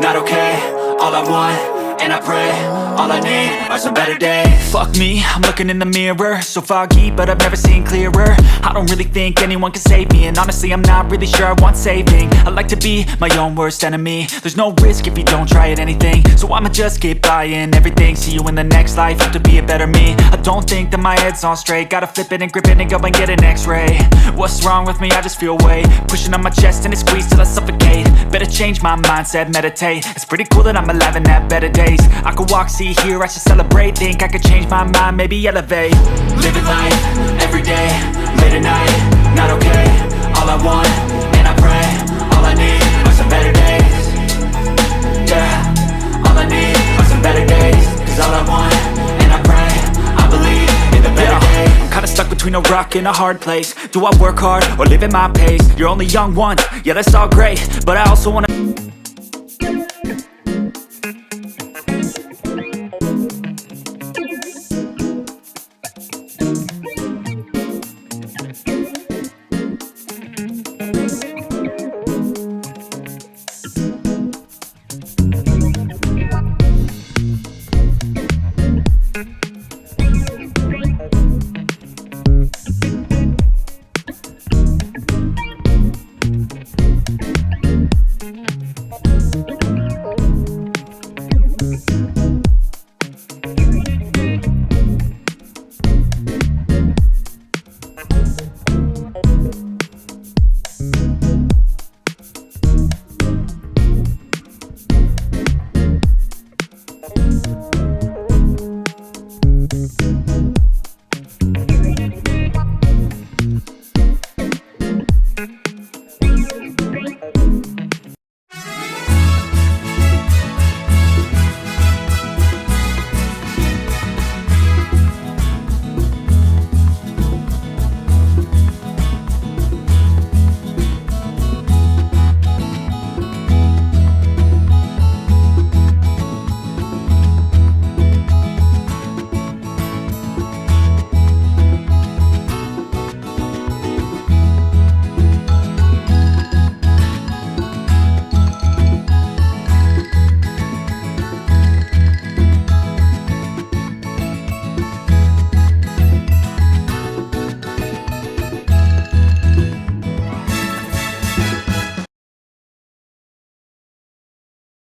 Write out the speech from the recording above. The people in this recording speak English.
not okay. All I want, and I pray, all I need are some better days. Fuck me, I'm looking in the mirror, so foggy, but I've never seen clearer. I don't really think anyone can save me, and honestly I'm not really sure I want saving. I like to be my own worst enemy. There's no risk if you don't try at anything, so I'ma just keep buying everything. See you in the next life, have to be a better me. I don't think that my head's on straight, gotta flip it and grip it and go and get an x-ray. What's wrong with me? I just feel weight pushing on my chest and it squeezes till I suffocate. Better change my mindset, meditate. It's pretty cool that I'm alive and have better days. I could walk, see, hear, I should celebrate. Think I could change my mind, maybe elevate. Living life, everyday, late at night, not okay. All I want, and I pray, all I need are some better days. Yeah, all I need are some better days. Cause all I want, and I pray, I believe in the better days. I'm kinda stuck between a rock and a hard place. Do I work hard, or live at my pace? You're only young once, yeah that's all great, but I also wanna